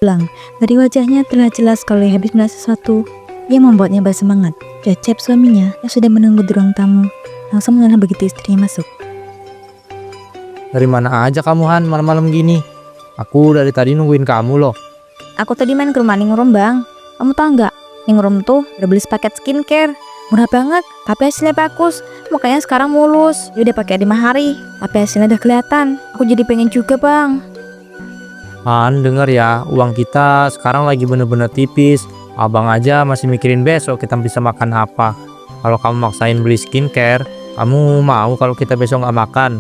Belang. Dari wajahnya terlihat jelas kalau ia habis melihat sesuatu yang membuatnya bersemangat. Cecep, suaminya yang sudah menunggu di ruang tamu, langsung mengenal begitu istrinya masuk. Dari mana aja kamu, Han, malam-malam gini? Aku dari tadi nungguin kamu loh. Aku tadi main ke rumah Ningrum, Bang. Kamu tahu nggak? Ningrum tuh udah beli paket skincare. Murah banget, tapi hasilnya bagus. Makanya sekarang mulus. Dia udah pakai 5 hari, tapi hasilnya udah kelihatan. Aku jadi pengen juga, Bang. Han, denger ya, uang kita sekarang lagi bener-bener tipis. Abang aja masih mikirin besok kita bisa makan apa. Kalau kamu maksain beli skincare, kamu mau kalau kita besok nggak makan?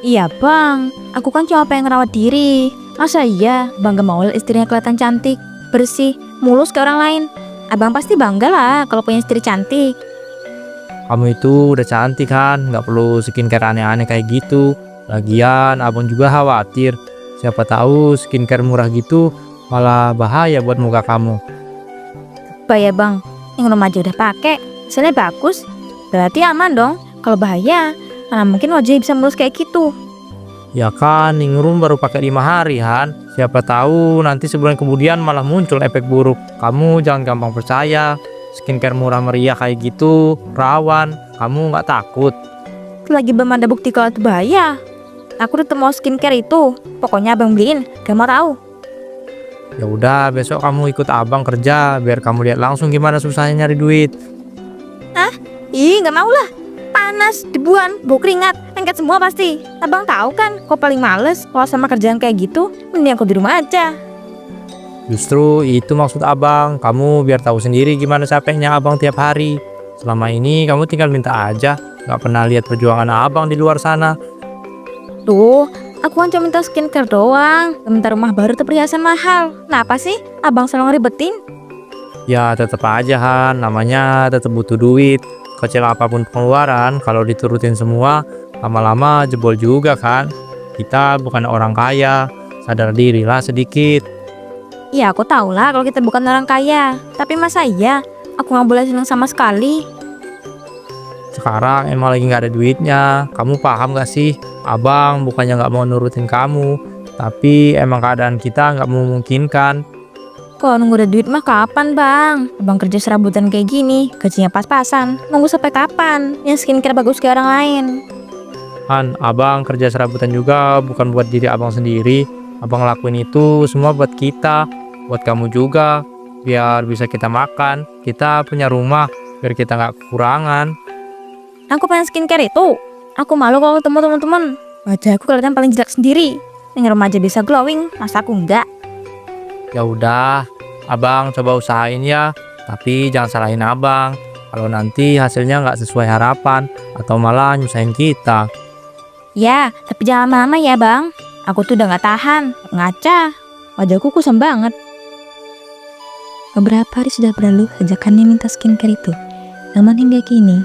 Iya, Bang. Aku kan cuma pengen ngerawat diri. Masa iya Bang gak mau lihat istrinya kelihatan cantik, bersih, mulus ke orang lain? Abang pasti bangga lah kalau punya istri cantik. Kamu itu udah cantik, Han, nggak perlu skincare aneh-aneh kayak gitu. Lagian abang juga khawatir, siapa tahu skincare murah gitu malah bahaya buat muka kamu. Bahaya, Bang. Yang rumah aja udah pakai, hasilnya bagus. Berarti aman dong. Kalau bahaya, mana mungkin wajahnya bisa mulus kayak gitu. Ya kan, Ningrum baru pakai 5 hari, Han. Siapa tahu nanti sebulan kemudian malah muncul efek buruk. Kamu jangan gampang percaya. Skincare murah meriah kayak gitu, rawan. Kamu nggak takut? Lagi belum ada bukti kalau itu bahaya. Aku udah mau skincare itu. Pokoknya abang beliin, gak mau tahu. Ya udah, besok kamu ikut abang kerja biar kamu lihat langsung gimana susahnya nyari duit. Ih, gak mau lah. Panas, debuan, bau keringat, lengket semua pasti. Abang tahu kan, kok paling males kalau sama kerjaan kayak gitu. Mending aku di rumah aja. Justru itu maksud abang, kamu biar tahu sendiri gimana capeknya abang tiap hari. Selama ini kamu tinggal minta aja, nggak pernah lihat perjuangan abang di luar sana. Tuh, aku kan cuma minta skincare doang. Minta rumah baru atau perhiasan mahal. Kenapa sih abang selalu ngeribetin? Ya tetap aja, Han, namanya tetap butuh duit. Kecil apapun pengeluaran, kalau diturutin semua, lama-lama jebol juga kan. Kita bukan orang kaya, sadar dirilah sedikit. Ya aku tahu lah kalau kita bukan orang kaya. Tapi masa iya aku nggak boleh seneng sama sekali? Sekarang emang lagi nggak ada duitnya, kamu paham gak sih? Abang bukannya nggak mau nurutin kamu, tapi emang keadaan kita nggak memungkinkan. Kalau nunggu ada duit mah kapan, Bang? Abang kerja serabutan kayak gini, gajinya pas-pasan. Nunggu sampai kapan? Yang skincare bagus ke orang lain. Han, abang kerja serabutan juga bukan buat diri abang sendiri. Abang lakuin itu semua buat kita, buat kamu juga. Biar bisa kita makan, kita punya rumah, biar kita nggak kekurangan. Aku pengen skincare itu. Aku malu kalau ketemu teman-teman. Wajahku kelihatan paling jelek sendiri. Yang remaja bisa glowing, masa aku enggak? Ya udah, abang coba usahain ya. Tapi jangan salahin abang. Kalau nanti hasilnya nggak sesuai harapan, atau malah nyusahin kita. Ya, tapi jangan lama-lama ya, Bang. Aku tuh udah gak tahan, ngaca. Wajahku kusam banget. Beberapa hari sudah berlalu sejak Hani minta skincare itu. Namun hingga kini,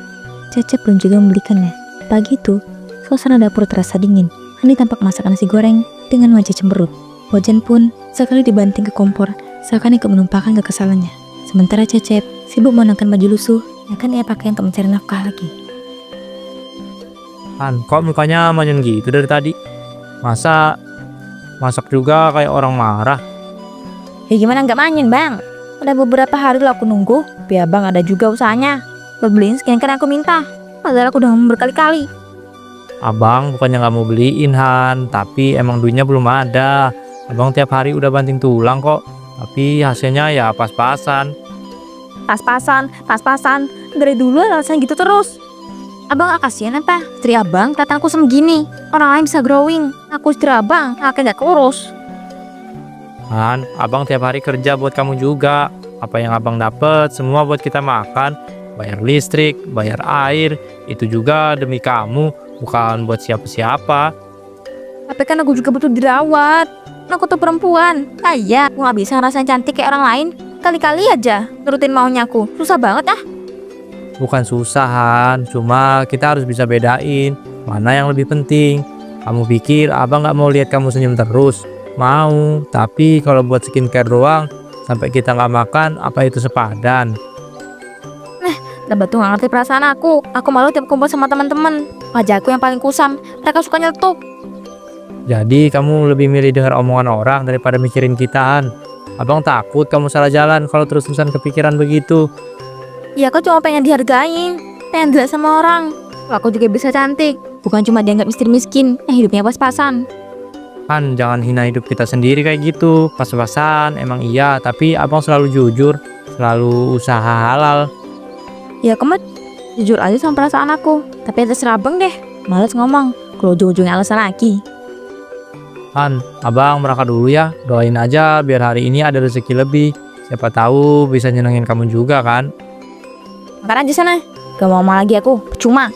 Cecep belum juga membelikannya. Pagi itu, suasana dapur terasa dingin. Hani tampak masak nasi goreng dengan wajah cemberut. Wajan pun sekali dibanting ke kompor, seakan ikut menumpahkan kekesalannya. Sementara Cecep sibuk mengenakan baju lusuh yang akan ia pakai untuk mencari nafkah lagi. Han, kok mukanya manyun gitu dari tadi? Masa masak juga kayak orang marah? Ya gimana nggak manyin, Bang? Udah beberapa hari lo aku nunggu, biar Bang ada juga usahanya. Buat beliin skincare yang aku minta. Padahal aku udah ngomong berkali-kali. Abang bukannya nggak mau beliin, Han, tapi emang duitnya belum ada. Abang tiap hari udah banting tulang kok, tapi hasilnya ya pas-pasan. Pas-pasan. Dari dulu alasan gitu terus. Abang gak kasihan apa? Istri abang kelihatan kusam gini. Orang lain bisa growing. Aku istri abang, akhirnya gak kurus. Han, abang tiap hari kerja buat kamu juga. Apa yang abang dapet semua buat kita makan. Bayar listrik, bayar air. Itu juga demi kamu, bukan buat siapa-siapa. Tapi kan aku juga butuh dirawat. Aku tuh perempuan. Kayak aku gak bisa ngerasain cantik kayak orang lain. Kali-kali aja nurutin maunya aku. Susah banget ah. Bukan susah, Han, cuma kita harus bisa bedain mana yang lebih penting. Kamu pikir abang gak mau lihat kamu senyum terus? Mau, tapi kalau buat skincare doang, sampai kita gak makan, apa itu sepadan? Dapat tuh gak ngerti perasaan aku. Aku malu tiap kumpul sama teman-teman. Wajahku yang paling kusam. Mereka suka nyeletuk. Jadi kamu lebih milih dengar omongan orang daripada mikirin kita, Han. Abang takut kamu salah jalan kalau terus-terusan kepikiran begitu. Ya aku cuma pengen dihargain, pengen dilihat sama orang. Kalau aku juga bisa cantik, bukan cuma dianggap istri miskin yang hidupnya pas-pasan. Han, jangan hina hidup kita sendiri kayak gitu. Pas-pasan emang iya, tapi abang selalu jujur, selalu usaha halal. Ya kamu jujur aja sama perasaan aku. Tapi terserah abang deh, males ngomong. Kalau ujung-ujungnya alasan lagi. Han, abang berangkat dulu ya. Doain aja biar hari ini ada rezeki lebih. Siapa tahu bisa nyenengin kamu juga kan. Makan aja sana. Gak mau lagi aku, percuma.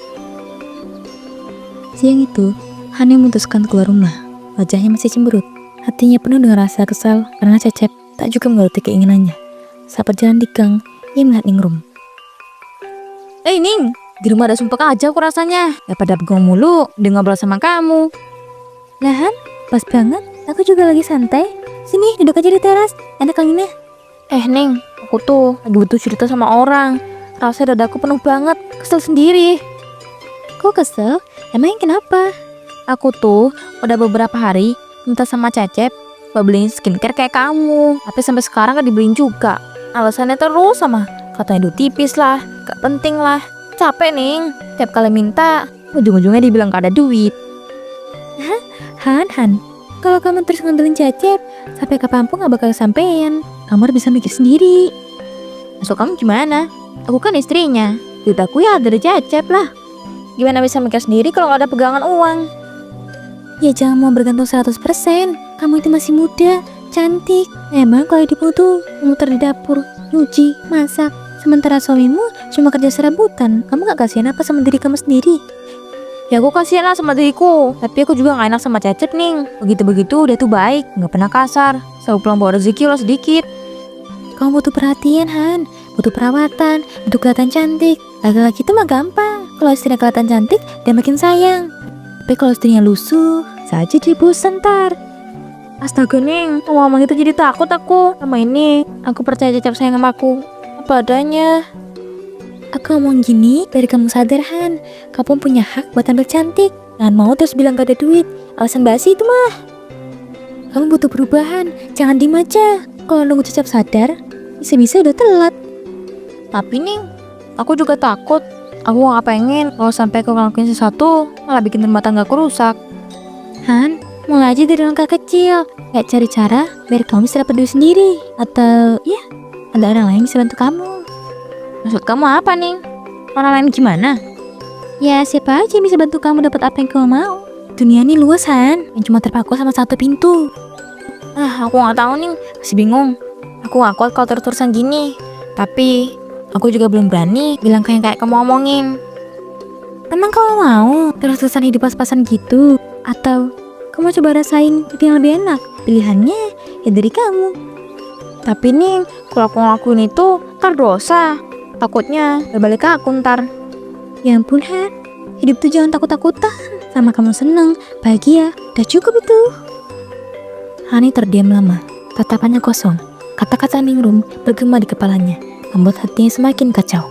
Siang itu, Hani memutuskan keluar rumah. Wajahnya masih cemberut. Hatinya penuh dengan rasa kesal karena Cecep tak juga menuruti keinginannya. Saat berjalan di gang, ia melihat Ningrum. Ning, di rumah ada sumpah aja aku rasanya. Daripada bengong mulu, dia ngobrol sama kamu. Lahan, pas banget. Aku juga lagi santai. Sini, duduk aja di teras. Enak anginnya. Ning, aku tuh lagi butuh cerita sama orang. Rasanya dadaku penuh banget, kesel sendiri. Kok kesel? Emangnya kenapa? Aku tuh udah beberapa hari minta sama Cecep buat beliin skincare kayak kamu. Tapi sampai sekarang gak dibeliin juga. Alasannya terus sama katanya duit tipis lah, gak penting lah. Capek nih, tiap kali minta ujung-ujungnya dibilang gak ada duit. Hah? Han, kalau kamu terus ngandelin Cecep, sampai kapanpun gak bakal sampean. Kamu harus bisa mikir sendiri. Maksud kamu gimana? Aku kan istrinya, duit aku ya dari Cecep lah. Gimana bisa mikir sendiri kalau gak ada pegangan uang? Ya jangan mau bergantung 100%. Kamu itu masih muda, cantik. Emang kalau hidupmu tuh muter di dapur, nyuci, masak. Sementara suamimu cuma kerja serabutan. Kamu gak kasihan apa sama diri kamu sendiri? Ya aku kasihan lah sama diriku. Tapi aku juga gak enak sama Cecep nih. Begitu-begitu dia tuh baik, gak pernah kasar. Selalu pulang bawa rezeki lo sedikit. Kamu butuh perhatian Han, butuh perawatan, butuh kelihatan cantik. Laki-laki itu mah gampang. Kalau istrinya kelihatan cantik, dia makin sayang. Tapi kalau istrinya lusuh, saja dia bosan ntar. Astaga Ning, ngomong itu jadi takut aku. Sama ini, aku percaya Cecep sayang sama aku. Apa adanya. Aku ngomong gini biar kamu sadar Han. Kamu punya hak buat tampil cantik. Jangan mau terus bilang gak ada duit. Alasan basi itu mah. Kamu butuh perubahan, jangan diem aja. Kalau nunggu Cecep sadar, bisa-bisa udah telat. Tapi nih, aku juga takut. Aku gak pengen kalau sampai aku ngelakuin sesuatu malah bikin rumah tangga aku rusak. Han, mulai aja dari langkah kecil. Kayak cari cara biar kamu bisa dapat duit sendiri. Atau ya, ada orang lain yang bisa bantu kamu. Maksud kamu apa nih? Orang lain gimana? Ya siapa aja yang bisa bantu kamu dapat apa yang kamu mau. Dunia ini luas Han, yang cuma terpaku sama satu pintu. Aku gak tahu nih, masih bingung. Aku gak kuat kalau terus-terusan gini. Tapi aku juga belum berani bilang kayak kamu omongin. Emang kamu mau terus-terusan hidup pas-pasan gitu? Atau kamu coba rasain hidup yang lebih enak? Pilihannya ya dari kamu. Tapi nih, kalau aku ngelakuin itu ntar dosa. Takutnya berbalik ke aku ntar. Ya ampun Han, hidup tuh jangan takut-takutan. Sama kamu seneng, bahagia, udah cukup itu. Hani terdiam lama, tatapannya kosong. Kata-kata Ningrum bergema di kepalanya, membuat hatinya semakin kacau.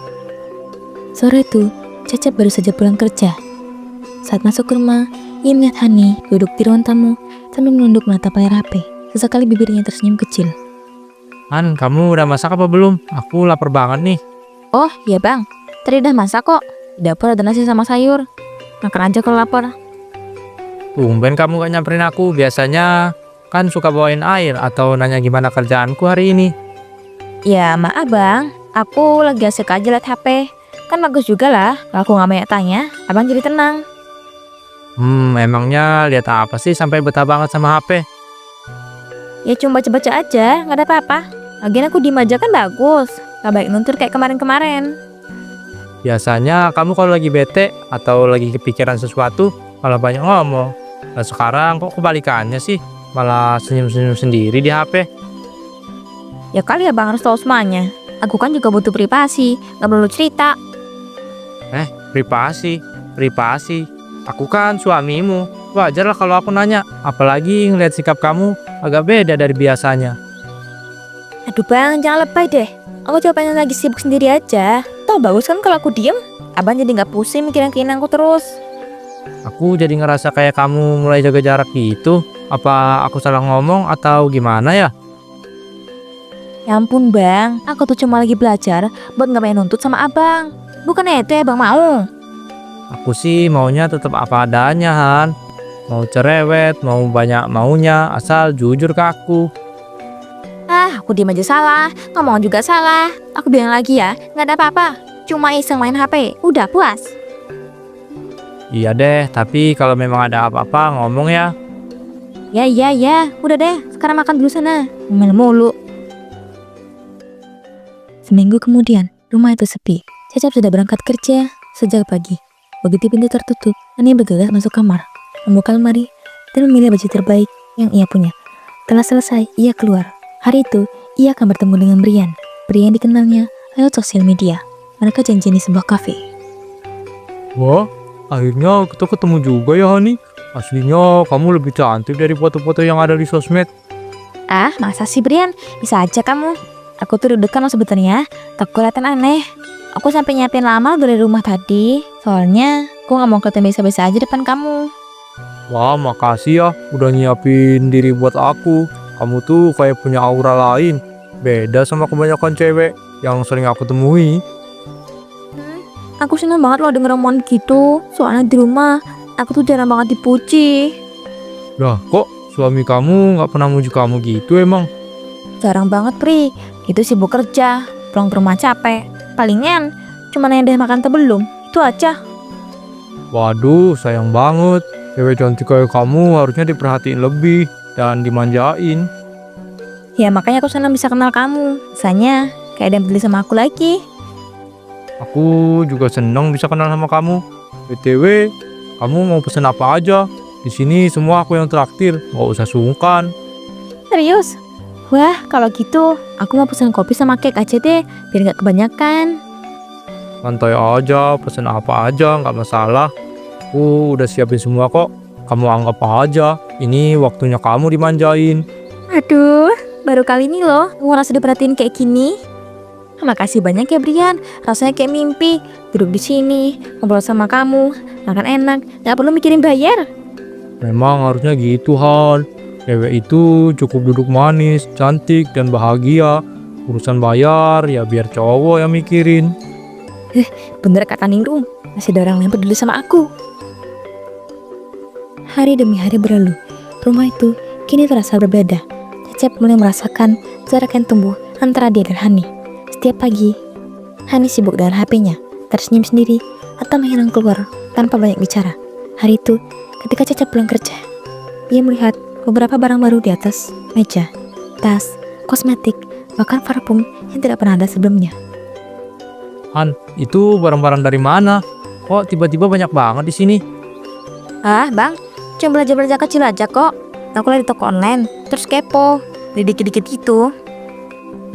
Sore itu, Cecep baru saja pulang kerja. Saat masuk ke rumah, ia melihat Hani duduk di ruang tamu sambil menunduk menatap layar HP. Sesekali bibirnya tersenyum kecil. Han, kamu udah masak apa belum? Aku lapar banget nih. Oh iya bang, tadi udah masak kok. Di dapur ada nasi sama sayur. Makan aja kalau lapar. Tumben kamu gak nyamperin aku. Biasanya kan suka bawain air atau nanya gimana kerjaanku hari ini. Ya maaf bang, aku lagi asik aja liat HP. Kan bagus juga lah, kalau aku gak banyak tanya, abang jadi tenang. Emangnya lihat apa sih sampai betah banget sama HP? Ya cuma baca-baca aja, gak ada apa-apa. Lagian aku diem aja kan bagus, gak baik nuntur kayak kemarin-kemarin. Biasanya kamu kalau lagi bete atau lagi kepikiran sesuatu malah banyak ngomong. Nah sekarang kok kebalikannya sih? Malah senyum-senyum sendiri di HP. Ya kali abang harus tahu semuanya. Aku kan juga butuh privasi, gak perlu cerita. Privasi. Aku kan suamimu. Wajar lah kalau aku nanya. Apalagi ngeliat sikap kamu agak beda dari biasanya. Aduh bang, jangan lebay deh. Aku cuma pengen lagi sibuk sendiri aja. Tau bagus kan kalau aku diem, abang jadi gak pusing mikirin keinginanku terus. Aku jadi ngerasa kayak kamu mulai jaga jarak gitu. Apa aku salah ngomong atau gimana ya? Ya ampun bang, aku tuh cuma lagi belajar buat nggak main nuntut sama abang. Bukannya itu ya bang mau? Aku sih maunya tetap apa adanya, Han. Mau cerewet, mau banyak maunya, asal jujur ke aku. Ah, aku diem aja salah, ngomong juga salah. Aku bilang lagi ya, nggak ada apa-apa. Cuma iseng main HP, udah puas. Iya deh, tapi kalau memang ada apa-apa ngomong ya. Ya, udah deh, sekarang makan dulu sana. Ngomel mulu. Seminggu kemudian, rumah itu sepi. Cecep sudah berangkat kerja sejak pagi. Begitu pintu tertutup, Ani bergegas masuk kamar, membuka lemari, dan memilih baju terbaik yang ia punya. Setelah selesai, ia keluar. Hari itu, ia akan bertemu dengan Brian, pria yang dikenalnya lewat sosial media. Mereka janjian di sebuah kafe. Wah, akhirnya kita ketemu juga ya, Hani. Aslinya kamu lebih cantik dari foto-foto yang ada di sosmed. Ah, masa sih Brian? Bisa aja kamu. Aku tuh deg-degan loh sebetulnya, takut kelihatan aneh. Aku sampai nyiapin lama dari rumah tadi. Soalnya, aku gak mau kelihatan biasa-biasa aja depan kamu. Wah, makasih ya udah nyiapin diri buat aku. Kamu tuh kayak punya aura lain. Beda sama kebanyakan cewek yang sering aku temui. Aku seneng banget loh denger omongan gitu. Soalnya di rumah, aku tuh jarang banget dipuji. Lah, kok suami kamu nggak pernah muji kamu gitu emang? Jarang banget, Pri. Itu sibuk kerja, pulang ke rumah capek. Palingan, cuma nanya deh makan atau belum. Itu aja. Waduh, sayang banget. Cewek cantik kayak kamu harusnya diperhatiin lebih dan dimanjain. Ya makanya aku senang bisa kenal kamu. Misalnya, kayak ada yang peduli sama aku lagi. Aku juga seneng bisa kenal sama kamu. BTW, kamu mau pesen apa aja? Di sini semua aku yang traktir, nggak usah sungkan. Serius? Wah, kalau gitu, aku mau pesen kopi sama cake aja deh, biar nggak kebanyakan. Santai aja, pesen apa aja, nggak masalah. Aku udah siapin semua kok. Kamu anggap aja, ini waktunya kamu dimanjain. Aduh, baru kali ini loh, aku ngerasa diperhatiin kayak gini. Makasih banyak ya Brian, rasanya kayak mimpi. Duduk di sini, ngobrol sama kamu, makan enak, nggak perlu mikirin bayar. Memang harusnya gitu, Han. Cewek itu cukup duduk manis, cantik, dan bahagia. Urusan bayar ya biar cowok yang mikirin. Bener kata Ningrum, masih ada orang yang peduli sama aku. Hari demi hari berlalu, rumah itu kini terasa berbeda. Cecep mulai merasakan jarak yang tumbuh antara dia dan Hani. Setiap pagi, Hani sibuk dengan HP-nya, tersenyum sendiri atau menghilang keluar tanpa banyak bicara. Hari itu, ketika Cecep pulang kerja, ia melihat beberapa barang baru di atas meja, tas, kosmetik, bahkan parfum yang tidak pernah ada sebelumnya. Han, itu barang-barang dari mana? Kok tiba-tiba banyak banget di sini? Ah, bang, cuma belanja-belanja kecil aja kok. Aku lagi di toko online, terus kepo, beli dikit-dikit gitu.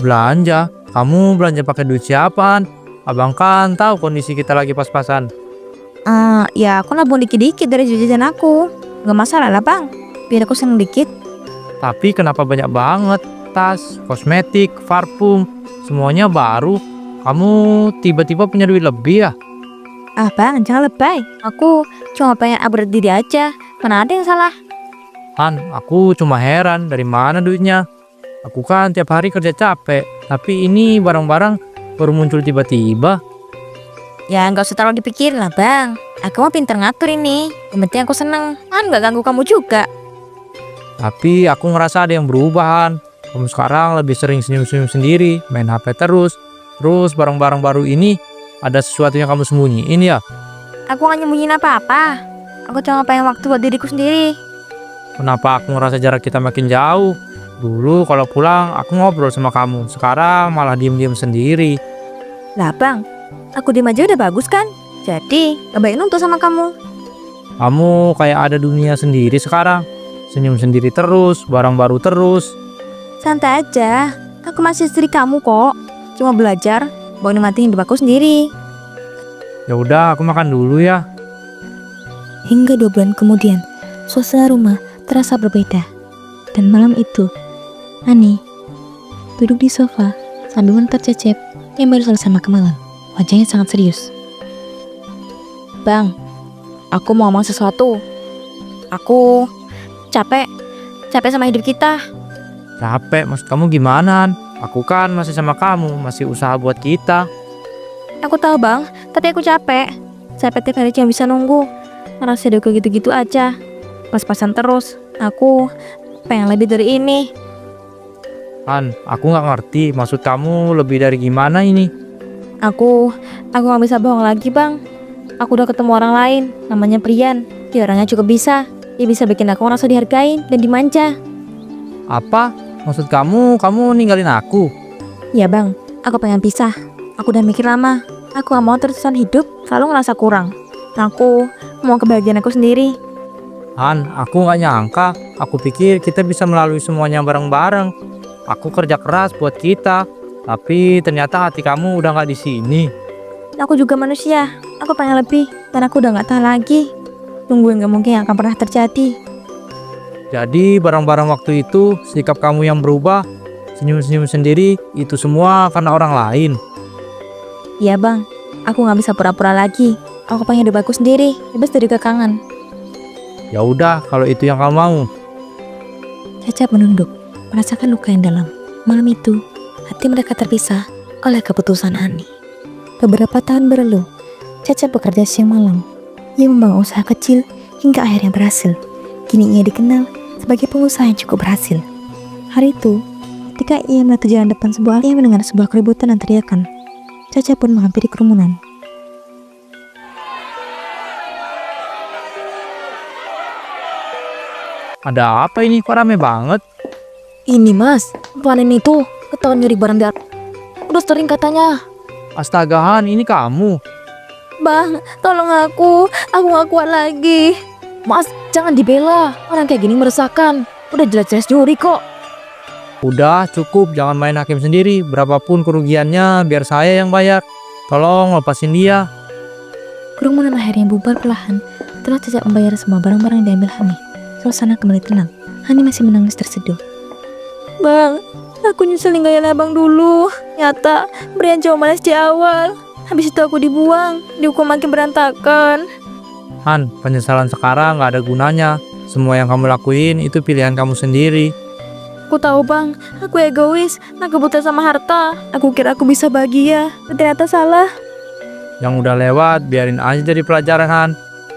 Belanja? Kamu belanja pakai duit siapa, Han? Abang kan tahu kondisi kita lagi pas-pasan. Ya aku nabung dikit-dikit dari jajan aku. Gak masalah lah bang, biar aku seneng dikit. Tapi kenapa banyak banget? Tas, kosmetik, parfum, semuanya baru. Kamu tiba-tiba punya duit lebih ya? Ah bang, jangan lebay. Aku cuma pengen upgrade diri aja. Mana ada yang salah? Han, aku cuma heran dari mana duitnya. Aku kan tiap hari kerja capek, tapi ini barang-barang baru muncul tiba-tiba. Ya nggak usah terlalu dipikirin lah bang. Aku mah pinter ngatur ini. Yang penting aku seneng. Kan nggak ganggu kamu juga. Tapi aku ngerasa ada yang berubah, Han. Kamu sekarang lebih sering senyum-senyum sendiri, main HP terus. Terus barang-barang baru ini ada sesuatu yang kamu sembunyiin ya? Aku nggak nyembunyiin apa-apa. Aku cuma pengen waktu buat diriku sendiri. Kenapa aku ngerasa jarak kita makin jauh? Dulu kalau pulang aku ngobrol sama kamu, sekarang malah diem-diem sendiri. Lah bang, aku diem aja udah bagus kan? Jadi gak baik nuntut sama kamu. Kamu kayak ada dunia sendiri sekarang. Senyum sendiri terus, barang baru terus. Santai aja, aku masih istri kamu kok. Cuma belajar buat nikmatin hidup aku sendiri. Ya udah, aku makan dulu ya. Hingga 2 bulan kemudian, suasana rumah terasa berbeda. Dan malam itu, Ani duduk di sofa sambil menatap Cecep yang baru selesai makan malam. Wajahnya sangat serius. Bang, aku mau ngomong sesuatu. Aku capek sama hidup kita. Capek, maksud kamu gimana? Aku kan masih sama kamu, masih usaha buat kita. Aku tahu bang, tapi aku capek. Capek tiap hari cuma bisa nunggu. Ngerasa udah gitu-gitu aja. Pas-pasan terus. Aku pengen lebih dari ini. Han, aku nggak ngerti maksud kamu lebih dari gimana ini. Aku nggak bisa bohong lagi bang. Aku udah ketemu orang lain, namanya Prian. Dia orangnya cukup bisa. Dia bisa bikin aku ngerasa dihargain dan dimanja. Apa? Maksud kamu ninggalin aku? Ya bang, aku pengen pisah. Aku udah mikir lama. Aku gak mau terus-terusan hidup selalu ngerasa kurang. Aku mau kebahagiaan aku sendiri. Han, aku nggak nyangka. Aku pikir kita bisa melalui semuanya bareng-bareng. Aku kerja keras buat kita, tapi ternyata hati kamu udah nggak di sini. Aku juga manusia. Aku pengen lebih, dan aku udah gak tahan lagi. Nungguin gak mungkin yang akan pernah terjadi. Jadi barang-barang waktu itu, sikap kamu yang berubah, senyum-senyum sendiri, itu semua karena orang lain. Iya bang, aku gak bisa pura-pura lagi. Aku pengen hidup aku sendiri, bebas dari kekangan. Ya udah, kalau itu yang kamu mau. Caca menunduk, merasakan luka yang dalam. Malam itu, hati mereka terpisah oleh keputusan Ani. Beberapa tahun berlalu, Caca bekerja siang malam. Ia membangun usaha kecil hingga akhirnya berhasil. Kini ia dikenal sebagai pengusaha yang cukup berhasil. Hari itu, ketika ia melihat jalan depan sebuah, ia mendengar sebuah keributan dan teriakan. Caca pun menghampiri kerumunan. Ada apa ini? Kok rame banget? Ini mas, panen itu ketahuan nyuri barang dia. Udah sering katanya. Astaga Han, ini kamu. Bang, tolong aku gak kuat lagi. Mas, jangan dibela. Orang kayak gini meresahkan. Udah jelas-jelas nyuri kok. Udah cukup, jangan main hakim sendiri. Berapapun kerugiannya, biar saya yang bayar. Tolong lepasin dia. Kerumunan akhirnya bubar perlahan. Setelah Caca membayar semua barang-barang yang diambil Hani, suasana kembali tenang. Hani masih menangis terseduh. Bang, aku nyesel ninggalin abang dulu. Nyata, Brian jauh malas di awal. Habis itu aku dibuang, dihukum makin berantakan. Han, penyesalan sekarang gak ada gunanya. Semua yang kamu lakuin itu pilihan kamu sendiri. Aku tahu bang, aku egois, aku buta sama harta. Aku kira aku bisa bahagia, tapi ternyata salah. Yang udah lewat, biarin aja jadi pelajaran Han.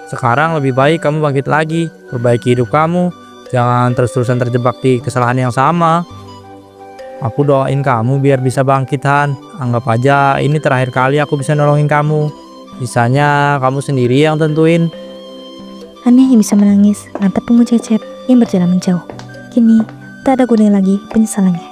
Sekarang lebih baik kamu bangkit lagi, perbaiki hidup kamu. Jangan terus-terusan terjebak di kesalahan yang sama. Aku doain kamu biar bisa bangkit Han. Anggap aja ini terakhir kali aku bisa nolongin kamu. Sisanya kamu sendiri yang tentuin. Hani hanya bisa menangis, menatap pungut Cecep yang berjalan menjauh. Kini, tak ada gunanya lagi penyesalannya.